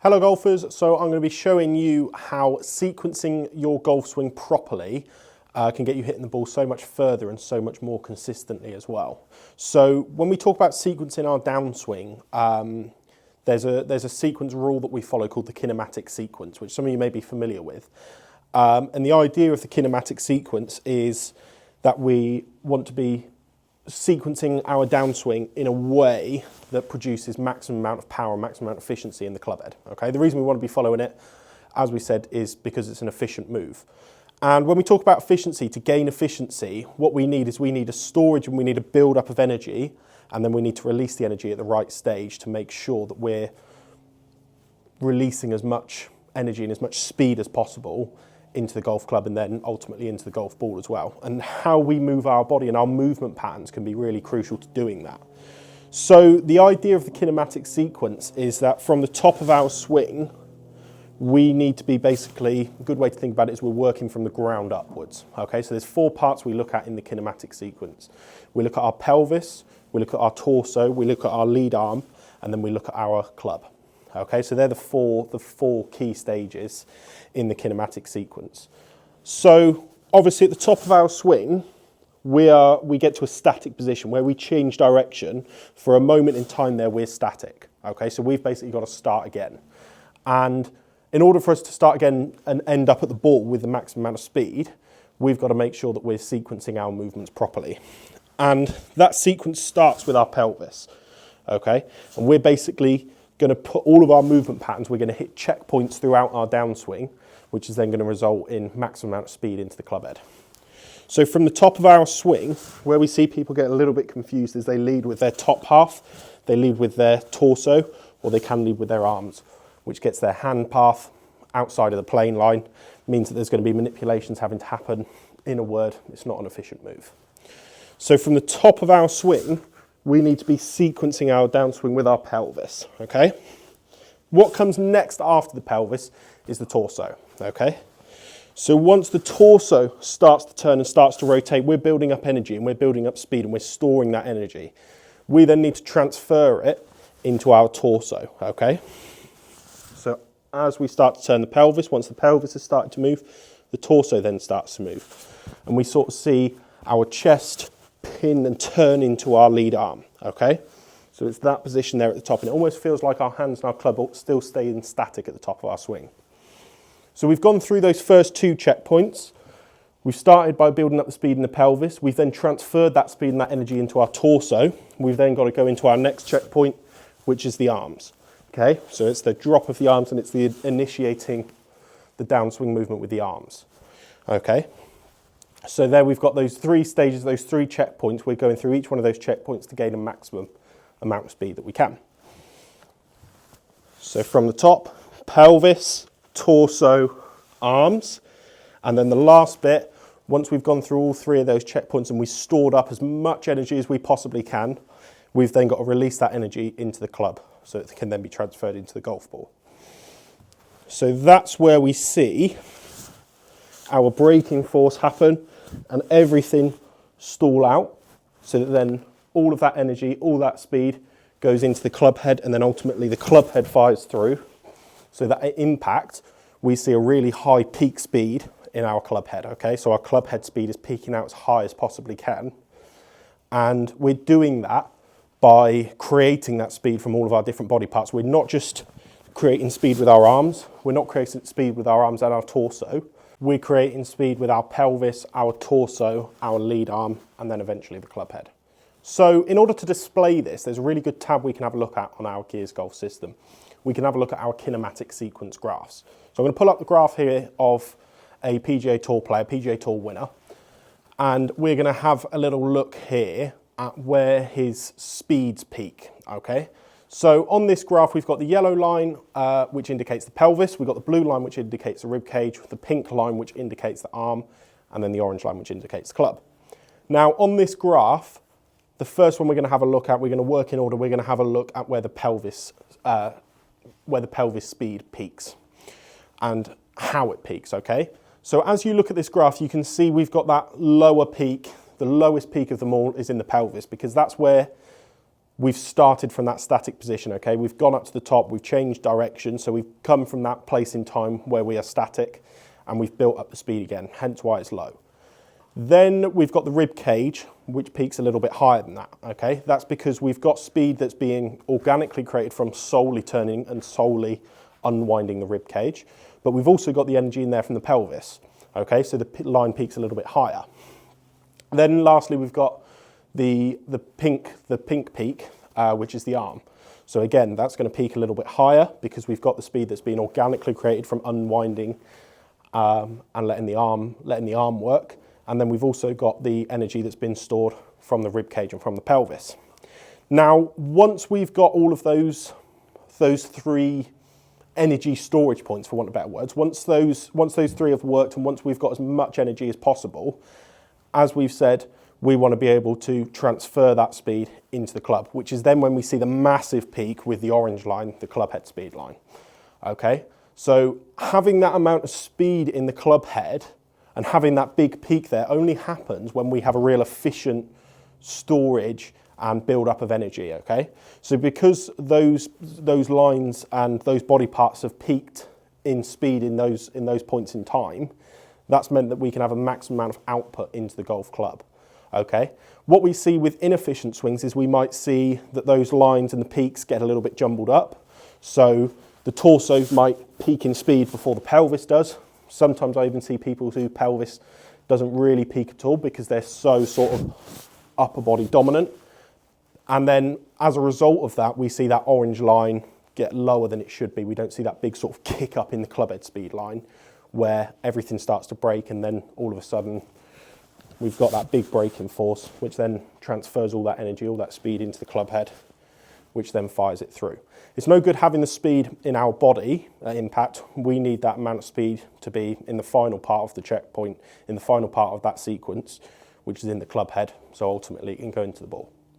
Hello golfers, so I'm going to be showing you how sequencing your golf swing properly can get you hitting the ball so much further and so much more consistently as well. So when we talk about sequencing our downswing, there's a sequence rule that we follow called the kinematic sequence, which some of you may be familiar with. And the idea of the kinematic sequence is that we want to be sequencing our downswing in a way that produces maximum amount of power, maximum amount of efficiency in the club head. Okay, the reason we want to be following it, as we said, is because it's an efficient move. And when we talk about efficiency, to gain efficiency, what we need is we need a storage and we need a build-up of energy, and then we need to release the energy at the right stage to make sure that we're releasing as much energy and as much speed as possible into the golf club and then ultimately into the golf ball as well. And how we move our body and our movement patterns can be really crucial to doing that. So the idea of the kinematic sequence is that from the top of our swing, we need to be basically, a good way to think about it is we're working from the ground upwards. Okay, so there's four parts we look at in the kinematic sequence. We look at our pelvis, we look at our torso, we look at our lead arm, and then we look at our club. Okay, so they're the four key stages in the kinematic sequence. So obviously at the top of our swing, we get to a static position where we change direction. For a moment in time there, we're static. Okay, so we've basically got to start again. And in order for us to start again and end up at the ball with the maximum amount of speed, we've got to make sure that we're sequencing our movements properly. And that sequence starts with our pelvis. Okay, and we're basically going to put all of our movement patterns, we're going to hit checkpoints throughout our downswing, which is then going to result in maximum amount of speed into the club head. So from the top of our swing, where we see people get a little bit confused is they lead with their top half, they lead with their torso, or they can lead with their arms, which gets their hand path outside of the plane line, means that there's going to be manipulations having to happen. In a word, it's not an efficient move. So from the top of our swing, we need to be sequencing our downswing with our pelvis, okay? What comes next after the pelvis is the torso, okay? So once the torso starts to turn and starts to rotate, we're building up energy and we're building up speed and we're storing that energy. We then need to transfer it into our torso, okay? So as we start to turn the pelvis, once the pelvis has started to move, the torso then starts to move. And we sort of see our chest pin and turn into our lead arm, okay? So it's that position there at the top, and it almost feels like our hands and our club still stay static at the top of our swing. So we've gone through those first two checkpoints. We've started by building up the speed in the pelvis. We've then transferred that speed and that energy into our torso. We've then got to go into our next checkpoint, which is the arms, okay? So it's the drop of the arms and it's the initiating the downswing movement with the arms, okay? So there we've got those three stages, those three checkpoints. We're going through each one of those checkpoints to gain a maximum amount of speed that we can. So from the top, pelvis, torso, arms, and then the last bit, once we've gone through all three of those checkpoints and we've stored up as much energy as we possibly can, we've then got to release that energy into the club so it can then be transferred into the golf ball. So that's where we see our braking force happen and everything stall out, so that then all of that energy, all that speed goes into the club head, and then ultimately the club head fires through. So that impact, we see a really high peak speed in our club head, okay? So our club head speed is peaking out as high as possibly can. And we're doing that by creating that speed from all of our different body parts. We're not just creating speed with our arms, we're not creating speed with our arms and our torso. We're creating speed with our pelvis, our torso, our lead arm, and then eventually the club head. So in order to display this, there's a really good tab we can have a look at on our Gears Golf system. We can have a look at our kinematic sequence graphs. So I'm going to pull up the graph here of a PGA Tour player, PGA Tour winner, and we're going to have a little look here at where his speeds peak, okay? So on this graph, we've got the yellow line, which indicates the pelvis. We've got the blue line, which indicates the rib cage, the pink line, which indicates the arm, and then the orange line, which indicates the club. Now, on this graph, the first one we're going to have a look at, we're going to work in order, we're going to have a look at where the pelvis speed peaks and how it peaks, okay? So as you look at this graph, you can see we've got that lower peak. The lowest peak of them all is in the pelvis, because that's where we've started from that static position, okay? We've gone up to the top, we've changed direction, so we've come from that place in time where we are static, and we've built up the speed again, hence why it's low. Then we've got the rib cage, which peaks a little bit higher than that, okay? That's because we've got speed that's being organically created from solely turning and solely unwinding the rib cage, but we've also got the energy in there from the pelvis, okay? So the line peaks a little bit higher. Then lastly, we've got the pink peak, which is the arm. So again, that's going to peak a little bit higher because we've got the speed that's been organically created from unwinding and letting the arm work. And then we've also got the energy that's been stored from the rib cage and from the pelvis. Now, once we've got all of those three energy storage points, for want of better words, once those three have worked and once we've got as much energy as possible, as we've said, we want to be able to transfer that speed into the club, which is then when we see the massive peak with the orange line, the club head speed line. Okay, so having that amount of speed in the club head and having that big peak there only happens when we have a real efficient storage and build up of energy, okay? So because those lines and those body parts have peaked in speed in those points in time, that's meant that we can have a maximum amount of output into the golf club, okay? What we see with inefficient swings is we might see that those lines and the peaks get a little bit jumbled up. So the torso might peak in speed before the pelvis does. Sometimes I even see people whose pelvis doesn't really peak at all because they're so sort of upper body dominant. And then as a result of that, we see that orange line get lower than it should be. We don't see that big sort of kick up in the club head speed line where everything starts to break and then all of a sudden we've got that big braking force which then transfers all that energy, all that speed into the club head, which then fires it through. It's no good having the speed in our body at impact. We need that amount of speed to be in the final part of the checkpoint, in the final part of that sequence, which is in the club head, so ultimately it can go into the ball.